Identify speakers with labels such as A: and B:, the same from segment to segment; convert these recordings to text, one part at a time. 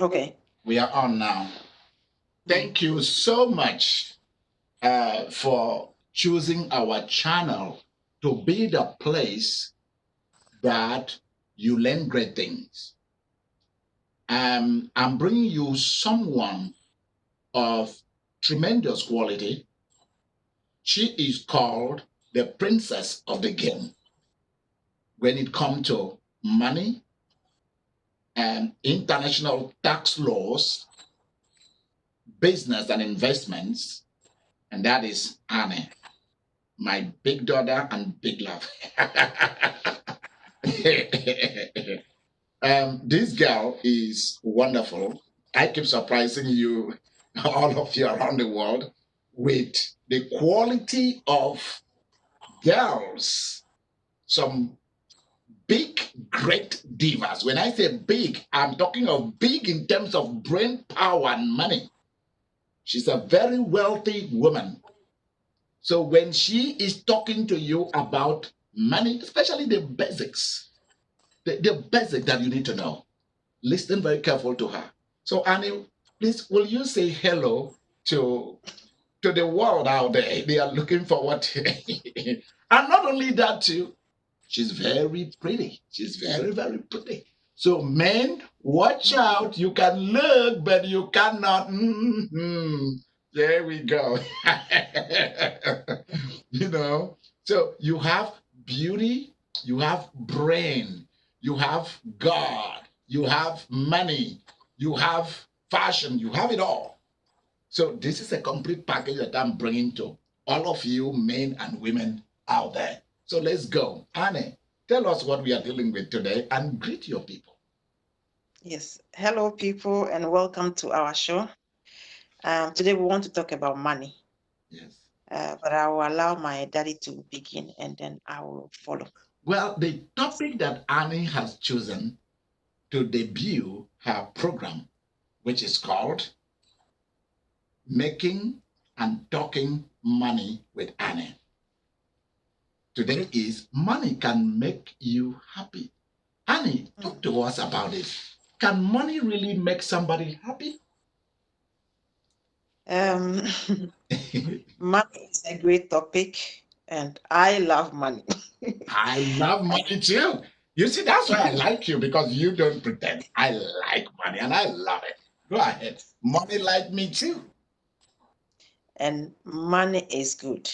A: Okay.
B: We are on now. Thank you so much for choosing our channel to be the place that you learn great things. I'm bringing you someone of tremendous quality. She is called the princess of the game when it comes to money and international tax laws, business and investments, and that is Anne, my big daughter and big love. This girl is wonderful. I keep surprising you, all of you around the world, with the quality of girls. Some big, great divas. When I say big, I'm talking of big in terms of brain power and money. She's a very wealthy woman. So when she is talking to you about money, especially the basics, the basic that you need to know, listen very careful to her. So Annie, please, will you say hello to the world out there? They are looking forward to and not only that too, she's very pretty. She's very, very pretty. So men, watch out. You can look, but you cannot. There we go. you know. So you have beauty, you have brain, you have God, you have money, you have fashion, you have it all. So this is a complete package that I'm bringing to all of you men and women out there. So let's go. Annie, tell us what we are dealing with today and greet your people.
A: Yes. Hello, people, and welcome to our show. Today we want to talk about money,
B: Yes.
A: but I will allow my daddy to begin, and then I will follow.
B: Well, the topic that Annie has chosen to debut her program, which is called Making and Talking Money with Annie. Today is money can make you happy. Annie, talk to us about it. Can money really make somebody happy?
A: Um, Money is a great topic, and I love money.
B: I love
A: I,
B: money too. You see, that's why I like you because you don't pretend. I like money and I love it. Go ahead. Money like me too.
A: and money is good.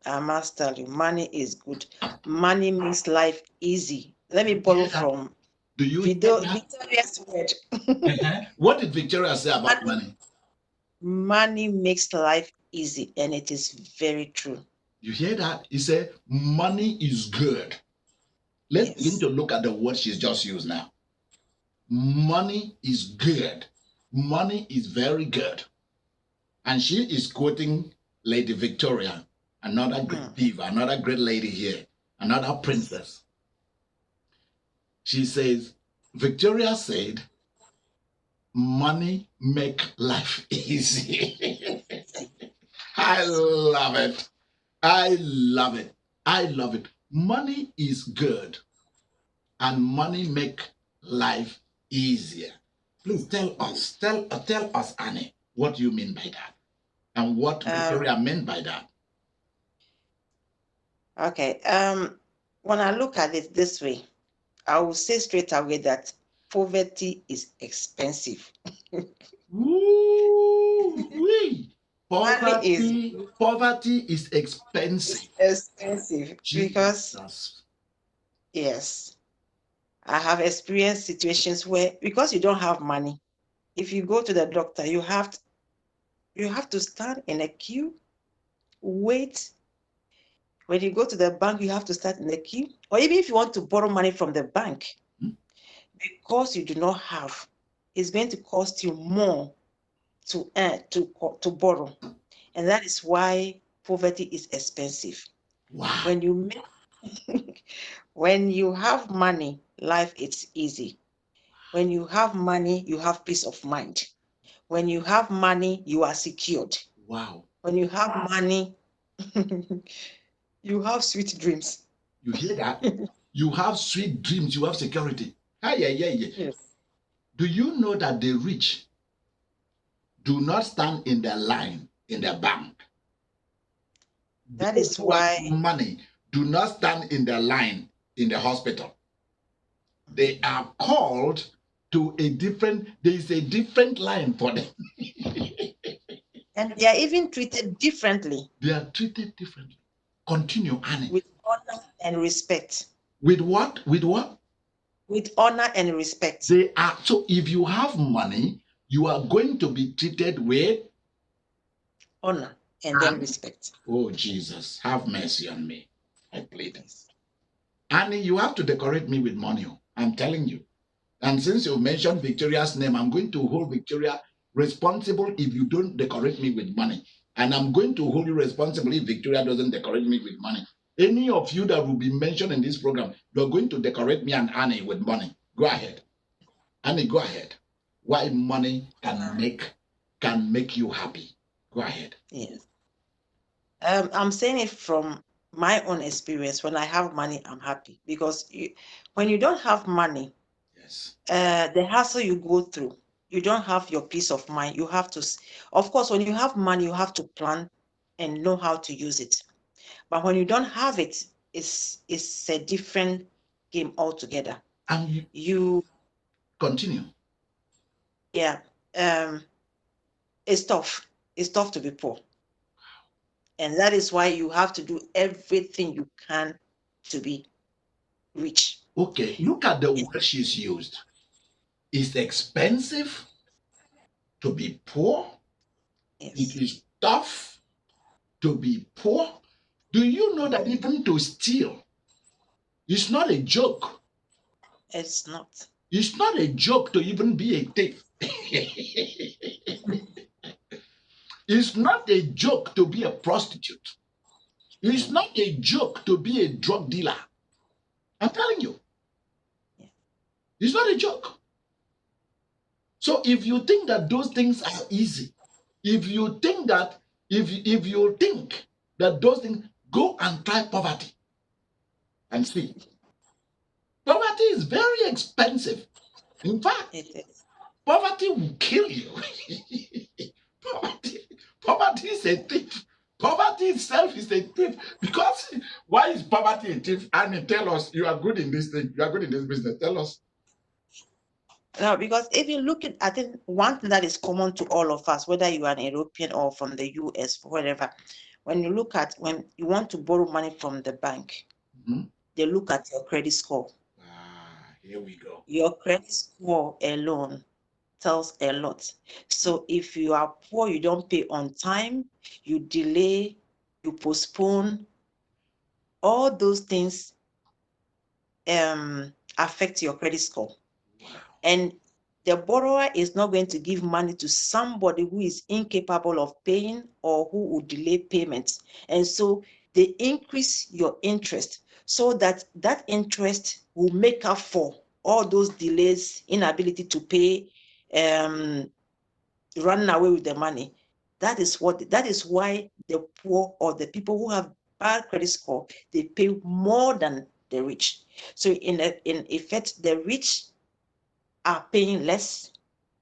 A: I must tell you, money is good. Money makes life easy. Let me
B: Do you
A: borrow
B: hear that?
A: from
B: Do you hear that?
A: Victoria's word.
B: What did Victoria say about
A: money,
B: money?
A: money makes life easy, and it is very true.
B: You hear that? He said, money is good. Let's begin
A: Yes.
B: to look at the word she's just used now. Money is good. Money is very good. And she is quoting Lady Victoria, another great diva, another great lady here, another princess. She says, Victoria said, money make life easy. I love it. I love it. I love it. Money is good and money make life easier. Please tell us, Annie, what you mean by that and what
A: Um,
B: Victoria meant by that.
A: okay. When I look at it this way, I will say straight away that poverty is expensive.
B: Woo-wee.
A: Money is
B: Poverty is expensive.
A: expensive because,
B: Jesus.
A: yes, I have experienced situations where, because you don't have money, if you go to the doctor, you have to stand in a queue, wait. When you go to the bank, you have to start in the queue. Or even if you want to borrow money from the bank,
B: Hmm?
A: because you do not have, it's going to cost you more to borrow. And that is why poverty is expensive.
B: Wow.
A: When you make, when you have money, life is easy. When you have money, you have peace of mind. When you have money, you are secured.
B: Wow.
A: When you have money, you have sweet dreams.
B: You hear that? You have sweet dreams, you have security. Ah, yeah, yeah, yeah.
A: Yes.
B: Do you know that the rich do not stand in the line in the bank?
A: That
B: Those
A: is
B: who have
A: why
B: money do not stand in the line in the hospital. They are called to a different, there is a different line for them.
A: and they are even treated differently
B: They are treated differently. Continue, Annie.
A: with honor and respect.
B: With what? With what?
A: With honor and respect.
B: They are. So if you have money, you are going to be treated with
A: Honor and then respect.
B: oh Jesus, have mercy on me. I plead.
A: Yes.
B: Annie, you have to decorate me with money. I'm telling you. And since you mentioned Victoria's name, I'm going to hold Victoria responsible if you don't decorate me with money. And I'm going to hold you responsible if Victoria doesn't decorate me with money. Any of you that will be mentioned in this program, you're going to decorate me and Annie with money. Go ahead. Annie, go ahead. Why money can make you happy. Go ahead.
A: Yes. I'm saying it from my own experience. When I have money, I'm happy because when you don't have money,
B: Yes.
A: the hassle you go through, you don't have your peace of mind. You have to, of course, when you have money, you have to plan and know how to use it. But when you don't have it, it's a different game altogether.
B: And
A: You,
B: continue.
A: yeah, um, it's tough. It's tough to be poor. And that is why you have to do everything you can to be rich.
B: Okay, look at the word she's used. It's expensive to be poor. It
A: Yes,
B: is tough to be poor. Do you know that even to steal is not a joke?
A: it's not.
B: It's not a joke to even be a thief. It's not a joke to be a prostitute. It's
A: Mm,
B: not a joke to be a drug dealer. I'm telling you,
A: yeah.
B: it's not a joke. So if you think that those things are easy, if you think that if you think that those things, go and try poverty and see. Poverty is very expensive. In fact,
A: It is.
B: poverty will kill you. poverty, poverty is a thief. Poverty itself is a thief. Because why is poverty a thief? I mean, tell us. You are good in this thing. You are good in this business. Tell us.
A: No, because if you look at, I think one thing that is common to all of us, whether you are an European or from the US, whatever, when you look at when you want to borrow money from the bank,
B: Mhm.
A: they look at your credit score.
B: Here we go.
A: Your credit score alone tells a lot. So if you are poor, you don't pay on time, you delay, you postpone, all those things affect your credit score.
B: Wow.
A: And the borrower is not going to give money to somebody who is incapable of paying or who will delay payments. And so they increase your interest so that that interest will make up for all those delays, inability to pay, running away with the money. That is why the poor or the people who have bad credit score, they pay more than the rich. So in effect, the rich are paying less,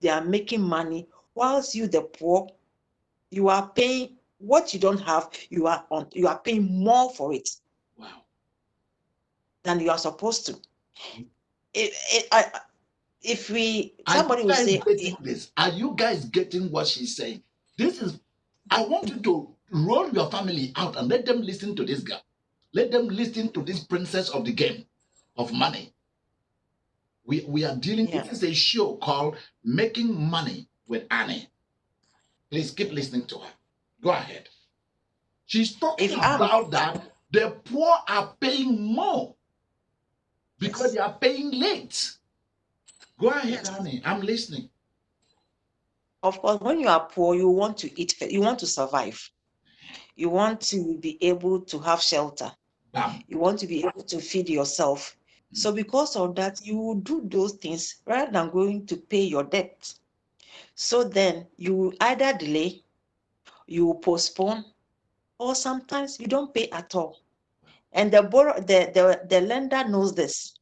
A: they are making money, whilst you, the poor, you are paying what you don't have, you are paying more for it
B: Wow.
A: than you are supposed to. If
B: Are you
A: somebody will
B: guys
A: say,
B: getting this? Are you guys getting what she's saying? This is, I want you to roll your family out and let them listen to this girl. Let them listen to this princess of the game of money. We are dealing,
A: yeah,
B: this is a show called Making Money with Annie. Please keep listening to her. Go ahead. She's talking
A: if I'm
B: about that the poor are paying more because
A: yes,
B: they are paying late. Go ahead, Annie. I'm listening.
A: of course, when you are poor, you want to eat, you want to survive, you want to be able to have shelter,
B: Bam.
A: you want to be able to feed yourself. So because of that, you will do those things rather than going to pay your debt. So then you will either delay, you will postpone, or sometimes you don't pay at all. And the lender knows this.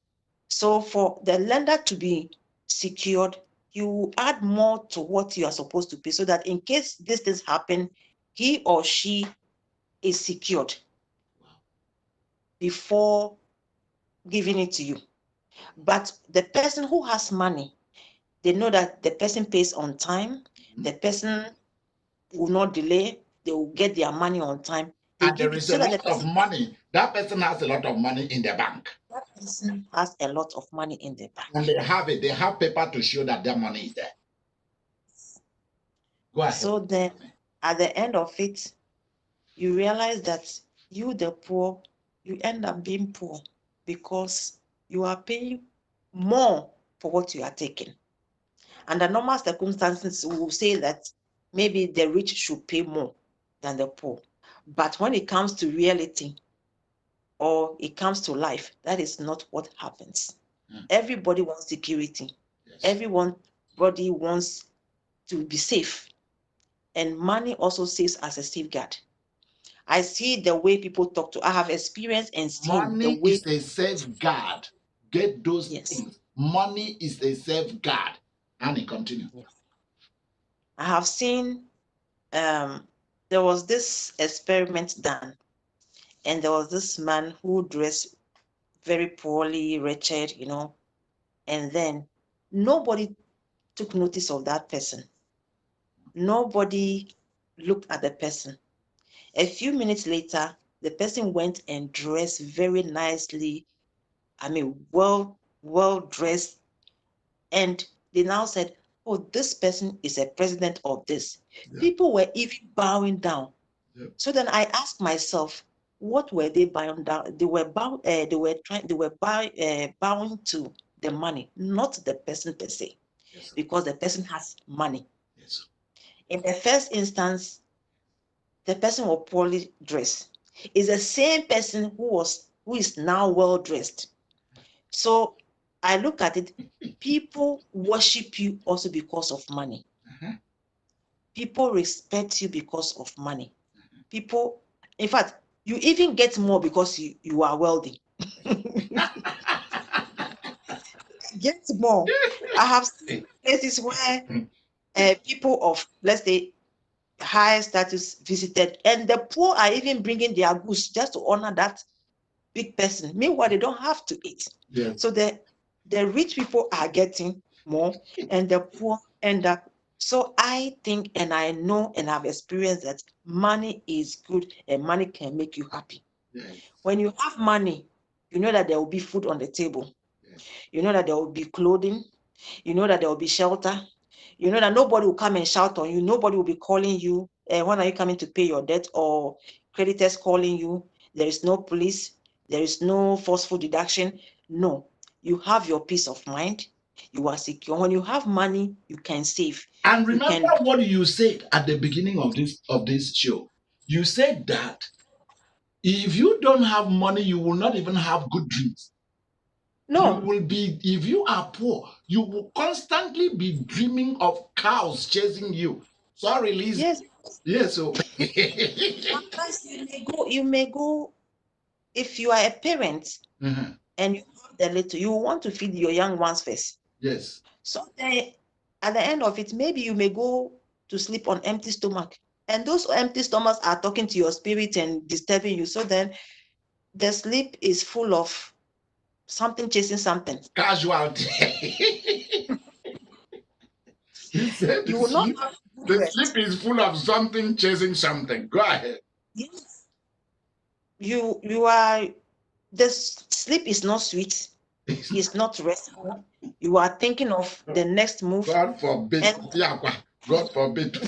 A: So for the lender to be secured, you add more to what you are supposed to pay, so that in case these things happen, he or she is secured before giving it to you. But the person who has money, they know that the person pays on time, the person will not delay, they will get their money on time. They
B: And there
A: give it
B: is a
A: so that
B: lot of money. That person has a lot of money in the bank.
A: that person has a lot of money in the
B: And
A: bank.
B: they have it. They have paper to show that their money is there. Go ahead.
A: So then at the end of it, you realize that you, the poor, you end up being poor because you are paying more for what you are taking. Under normal circumstances, we will say that maybe the rich should pay more than the poor. But when it comes to reality or it comes to life, that is not what happens. Everybody wants security.
B: Yes.
A: Everybody wants to be safe. And money also serves as a safeguard. I see the way people talk to. I have experienced and seen the
B: Money
A: way.
B: is a safeguard. Get those
A: Yes.
B: things. Money is a safeguard. And it continue.
A: Yes. I have seen there was this experiment done, and there was this man who dressed very poorly, wretched, and then nobody took notice of that person. Nobody looked at the person. A few minutes later, the person went and dressed very nicely. I mean, well dressed. And they now said, oh, this person is a president of this. Yeah. People were even bowing down. Yeah. So then I asked myself, what were they bowing down? They were bowing to the money, not the person per se. Yes. Because the person has money. Yes. In the first instance, the person was poorly dressed. It's the same person who is now well dressed. So I look at it, people worship you also because of money. People respect you because of money. People, in fact, you even get more because you are wealthy. Get more. I have seen places where people of, let's say, higher status visited, and the poor are even bringing their goods just to honor that big person. Meanwhile, they don't have to eat. Yes. So the rich people are getting more, and the poor end up. So I think, and I know, and I've experienced that money is good, and money can make you happy. Yes. When you have money, you know that there will be food on the table. Yes. You know that there will be clothing. You know that there will be shelter. You know that nobody will come and shout on you. Nobody will be calling you. When are you coming to pay your debt? Or creditors calling you. There is no police. There is no forceful deduction. No. You have your peace of mind. You are secure. When you have money, you can save.
B: And remember what you said at the beginning of this show. You said that if you don't have money, you will not even have good dreams. No. You will be, if you are poor, you will constantly be dreaming of cows chasing you. Sorry, Liz.
A: Yes.
B: Yes. So
A: sometimes you may go, if you are a parent and you have the little, you want to feed your young ones first.
B: Yes.
A: So then at the end of it, maybe you may go to sleep on empty stomach. And those empty stomachs are talking to your spirit and disturbing you. So then the sleep is full of something chasing something.
B: Casualty. He said
A: you will not have
B: the sleep is full of something chasing something. Go ahead.
A: Yes. You are, the sleep is not sweet. It's not restful. You are thinking of the next move.
B: God forbid. God forbid.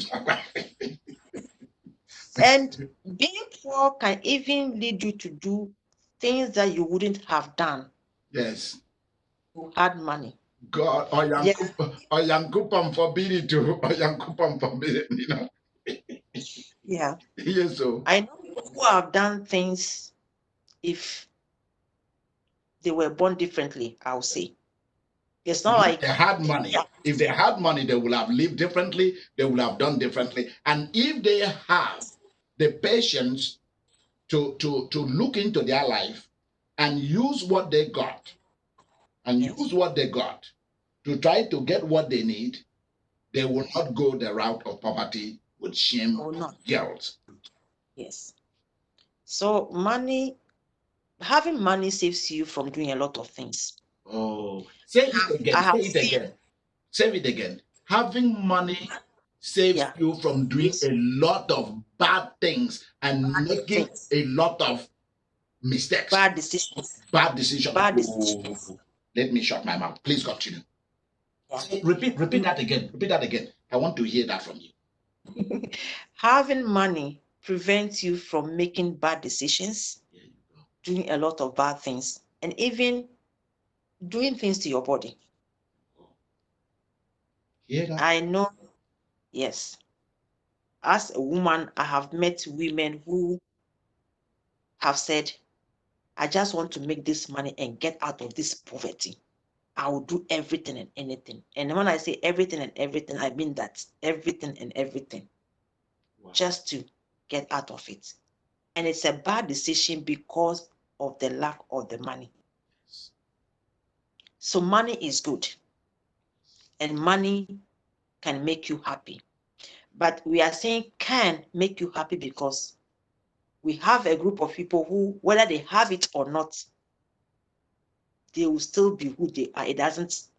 A: And being poor can even lead you to do things that you wouldn't have done.
B: Yes.
A: You had money.
B: God, or Yankupam forbid it to, or Yankupam forbid it, you know.
A: Yeah.
B: Yes, so.
A: I know people who have done things, if they were born differently, I'll say. It's not like
B: they had money. Yeah. If they had money, they would have lived differently, they would have done differently. And if they have the patience to look into their life and use what they got,
A: Yes.
B: to try to get what they need, they will not go the route of poverty with shame
A: or
B: or
A: not.
B: guilt.
A: Yes. So having money saves you from doing a lot of things.
B: Oh, say it
A: I
B: again.
A: have
B: Say it
A: seen,
B: again. Say it again. Having money saves
A: yeah,
B: you from doing
A: these
B: a lot of bad things and making
A: things,
B: a lot of mistakes,
A: bad decisions,
B: bad decisions.
A: bad decisions.
B: Oh, let me shut my mouth. Please continue.
A: Yeah.
B: Repeat that again. Repeat that again. I want to hear that from you.
A: Having money prevents you from making bad decisions,
B: There you go.
A: doing a lot of bad things, and even doing things to your body.
B: Hear that?
A: I know, yes. As a woman, I have met women who have said, I just want to make this money and get out of this poverty. I will do everything and anything. And when I say everything and everything, I mean that everything and everything,
B: Wow.
A: just to get out of it. And it's a bad decision because of the lack of the money. So money is good, and money can make you happy. But we are saying can make you happy because we have a group of people who, whether they have it or not, they will still be who they are.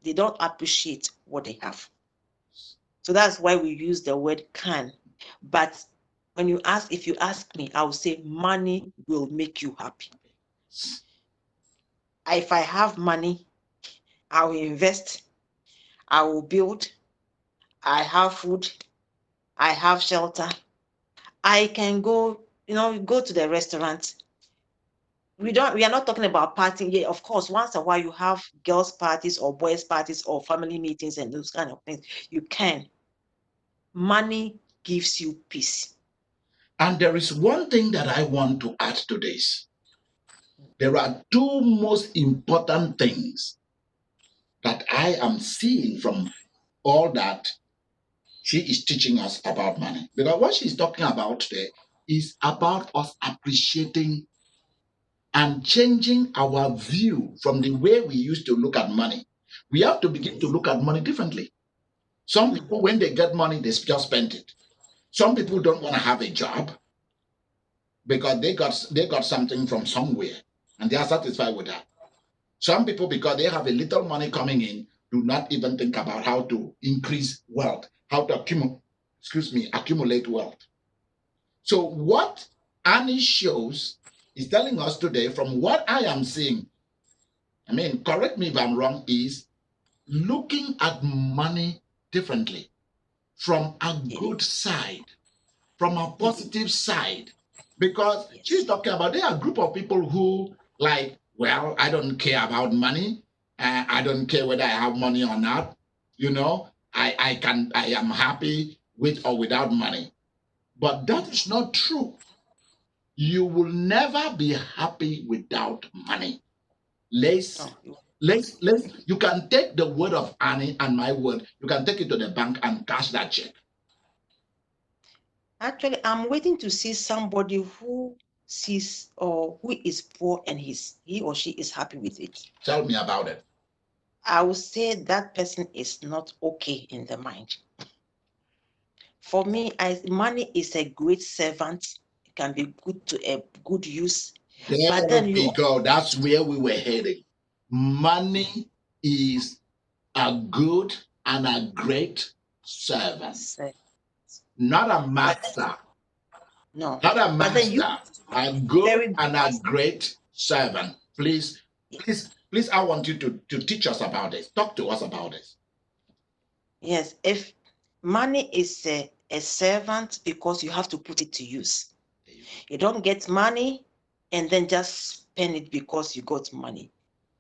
A: They don't appreciate what they have. So that's why we use the word can. But if you ask me, I will say money will make you happy. If I have money, I will invest, I will build, I have food, I have shelter. I can go to the restaurant. We are not talking about partying. Yeah, of course, once in a while you have girls' parties or boys' parties or family meetings and those kind of things. You can. Money gives you peace.
B: And there is one thing that I want to add to this. There are two most important things that I am seeing from all that she is teaching us about money. Because what she's talking about today is about us appreciating and changing our view from the way we used to look at money. We have to begin to look at money differently. Some people, when they get money, they just spend it. Some people don't want to have a job because they got something from somewhere and they are satisfied with that. Some people, because they have a little money coming in, do not even think about how to increase wealth, how to accumulate wealth. So what Annie shows is telling us today, from what I am seeing, I mean, correct me if I'm wrong, is looking at money differently from a good side, from a positive side. Because she's
A: Yes.
B: talking about there are a group of people who, like, well, I don't care about money. I don't care whether I have money or not. I am happy with or without money. But that is not true. You will never be happy without money. Let's
A: Oh,
B: you can take the word of Annie and my word, you can take it to the bank and cash that check.
A: actually, I'm waiting to see somebody who sees or who is poor and he or she is happy with it.
B: Tell me about it.
A: I would say that person is not okay in the mind. For me, money is a great servant. It can be good to a good use, but
B: There
A: then you
B: we go. That's where we were heading. Money is a good and a great servant,
A: say,
B: not a
A: but
B: master.
A: no,
B: Not a
A: but then you
B: master. A good
A: very good
B: and a
A: master.
B: great servant. Please, I want you to teach us about this. Talk to us about this.
A: Yes, if money is a servant because you have to put it to use. You don't get money and then just spend it because you got money.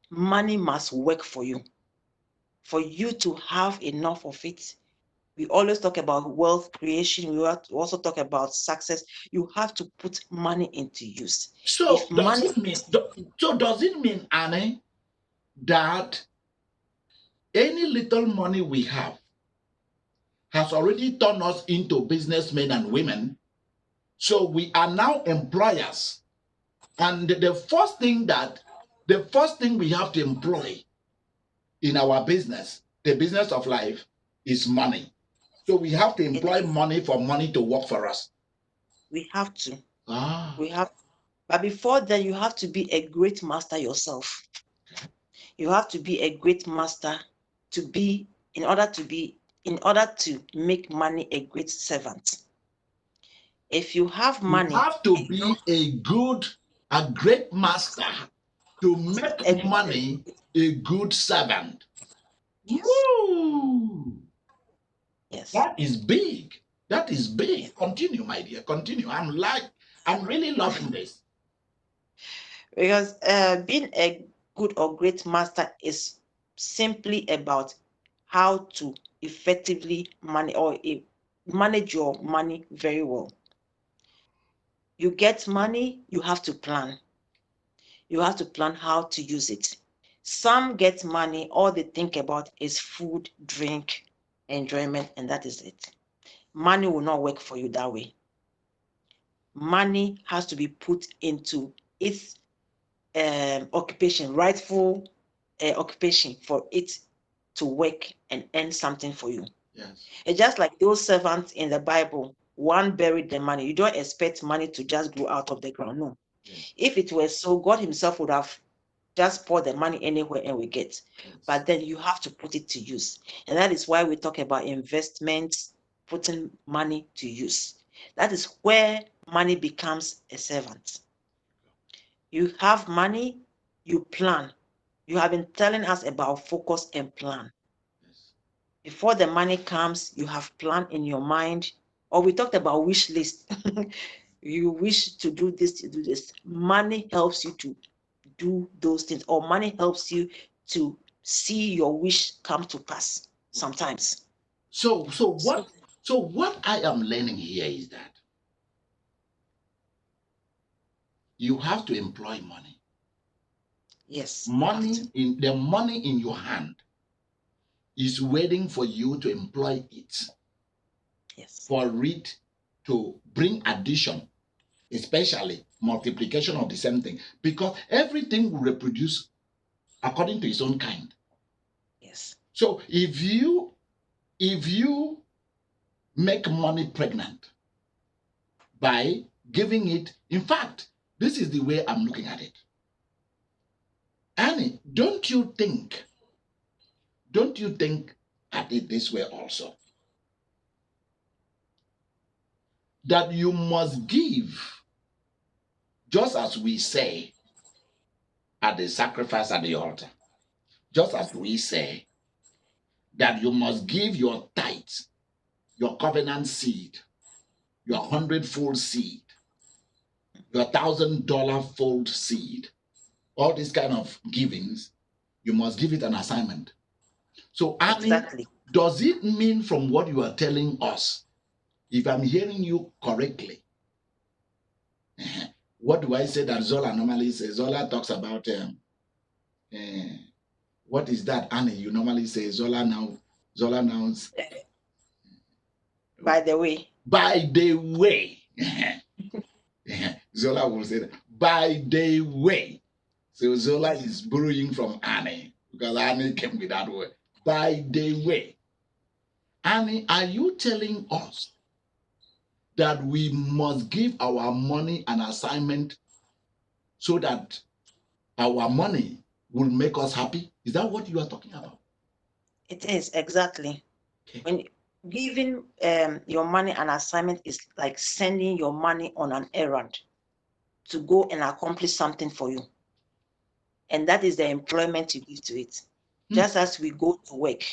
A: Money must work for you. For you to have enough of it, we always talk about wealth creation. We also talk about success. You have to put money into use.
B: So
A: If
B: does
A: money,
B: it mean Annie, that any little money we have has already turned us into businessmen and women? So we are now employers. And the first thing we have to employ in our business the business of life is money. So we have to employ money for money to work for us.
A: We have to.
B: Ah.
A: We have. But before then, you have to be a great master yourself. You have to be a great master in order to make money a great servant. If you have
B: You
A: money,
B: have to be a great master to make money a good servant.
A: yes,
B: Woo!
A: yes,
B: That is big. That is big.
A: yes.
B: Continue, my dear. Continue. I'm really loving this.
A: Because being a good or great master is simply about how to effectively manage your money very well. You get money, you have to plan. You have to plan how to use it. Some get money, all they think about is food, drink, enjoyment, and that is it. Money will not work for you that way. Money has to be put into its rightful occupation for it to work and earn something for you.
B: Yes.
A: It's just like those servants in the Bible, one buried the money. You don't expect money to just grow out of the ground. No.
B: Yes.
A: If it were so, God Himself would have just poured the money anywhere and we get.
B: Yes.
A: But then you have to put it to use. And that is why we talk about investments, putting money to use. That is where money becomes a servant. You have money, you plan. You have been telling us about focus and plan.
B: Yes.
A: Before the money comes, you have plan in your mind. Or we talked about wish list. You wish to do this, to do this. Money helps you to do those things, or money helps you to see your wish come to pass sometimes.
B: So what I am learning here is that you have to employ money.
A: Yes,
B: Money in your hand is waiting for you to employ it,
A: yes,
B: for it to bring addition, especially multiplication of the same thing, because everything will reproduce according to its own kind.
A: yes,
B: So if you make money pregnant by giving it, in fact, this is the way I'm looking at it. Annie, don't you think at it this way also? That you must give, just as we say at the sacrifice at the altar, just as we say that you must give your tithes, your covenant seed, your 100-fold seed, your $1,000 fold seed, all these kind of givings, you must give it an assignment. So, Annie,
A: exactly.
B: does it mean from what you are telling us, if I'm hearing you correctly, what do I say that Zola normally says? Zola talks about what is that, Annie? You normally say Zola nouns.
A: By the way,
B: By the way, Zola will say that. By the way. So Zola is borrowing from Annie because Annie came with that word. By the way. Annie, are you telling us that we must give our money an assignment so that our money will make us happy? Is that what you are talking about?
A: it is exactly.
B: Okay.
A: When giving your money an assignment is like sending your money on an errand to go and accomplish something for you. And that is the employment you give to it. Just as we go to work,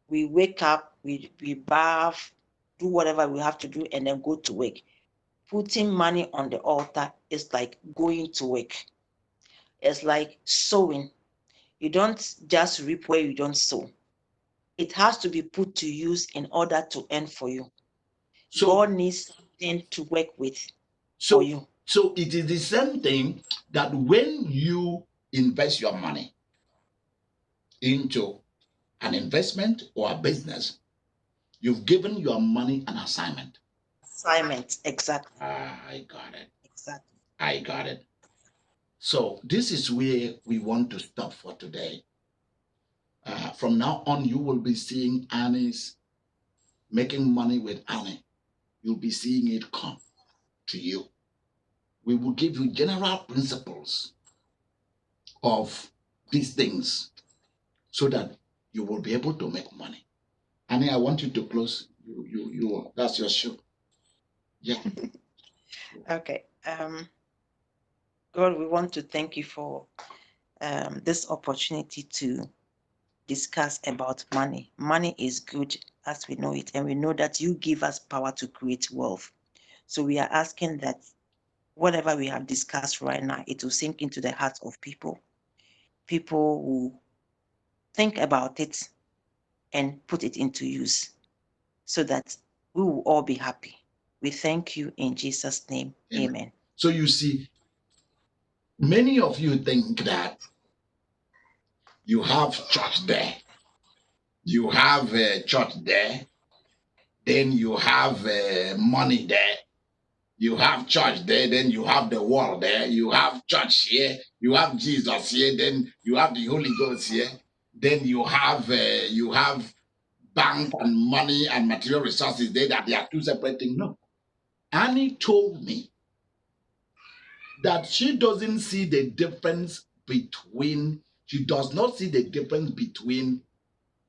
A: we wake up, we bath, do whatever we have to do, and then go to work. Putting money on the altar is like going to work. It's like sowing. You don't just reap where you don't sow. It has to be put to use in order to earn for you.
B: So
A: God needs something to work with for
B: so
A: you.
B: so it is the same thing that when you invest your money into an investment or a business, you've given your money an assignment.
A: Assignment, exactly.
B: I got it.
A: Exactly.
B: I got it. So this is where we want to stop for today. From now on, you will be seeing Annie's making money with Annie. You'll be seeing it come to you. We will give you general principles of these things so that you will be able to make money. Annie, I want you to close. That's your show. Yeah.
A: Okay. God, we want to thank you for this opportunity to discuss about money. Money is good as we know it, and we know that you give us power to create wealth. So we are asking that whatever we have discussed right now, it will sink into the hearts of people. People will think about it and put it into use so that we will all be happy. We thank you in Jesus' name. Amen.
B: So you see, many of you think that you have church there. You have a church there. Then you have money there. You have church there. Then you have the world there. You have church here. You have Jesus here. Then you have the Holy Ghost here. Then you have bank and money and material resources there, that they are two separate things. No. Annie told me that she doesn't see the difference between, she does not see the difference between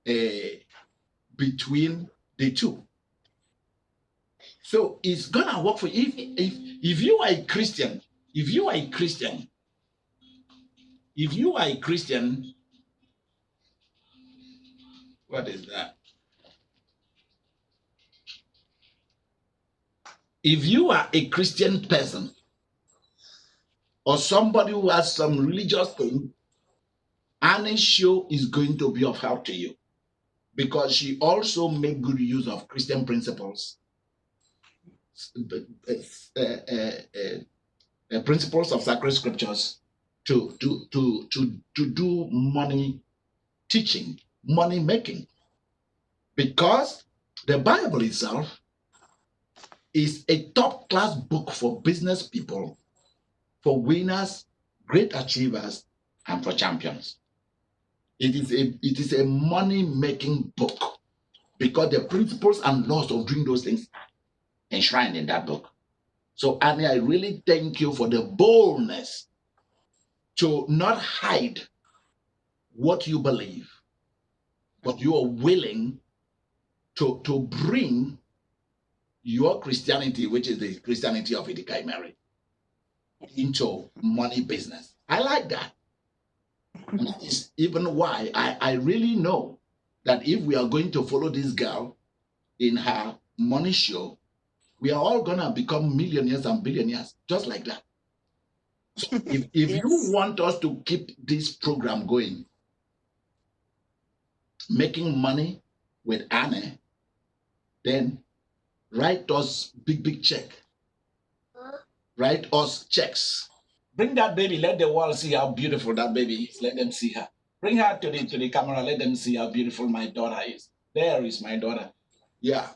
B: the two. So it's gonna work for you. If you are a Christian, if you are a Christian, what is that? If you are a Christian person or somebody who has some religious thing, Annie's show is going to be of help to you, because she also made good use of Christian principles, principles of sacred scriptures to do money teaching, money making, because the Bible itself is a top class book for business people, for winners, great achievers, and for champions. It is a money making book because the principles and laws of doing those things are enshrined in that book. So, Annie, I really thank you for the boldness to not hide what you believe, but you are willing to bring your Christianity, which is the Christianity of Imeri, into money business. I like that. And that is even why I really know that if we are going to follow this girl in her money show, we are all going to become millionaires and billionaires, just like that. So if
A: Yes.
B: you want us to keep this program going, making money with Anne, then write us big check. Write us checks. Bring that baby. Let the world see how beautiful that baby is. Let them see her. Bring her to the camera. Let them see how beautiful my daughter is. There is my daughter. Yeah.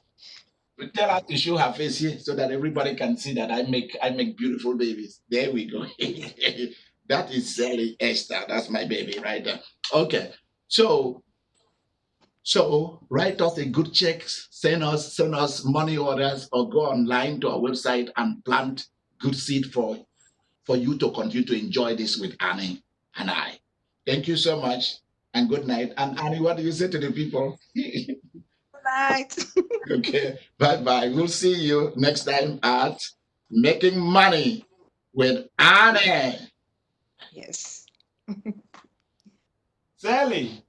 B: We tell her to show her face here so that everybody can see that I make beautiful babies. There we go. That is Sally Esther. That's my baby right there. Okay. So write us a good check, send us money orders, or go online to our website and plant good seed for you to continue to enjoy this with Annie and I. Thank you so much and good night. And Annie, what do you say to the people?
A: Good night.
B: Okay, bye. We'll see you next time at Making Money with Annie.
A: Yes.
B: Sally.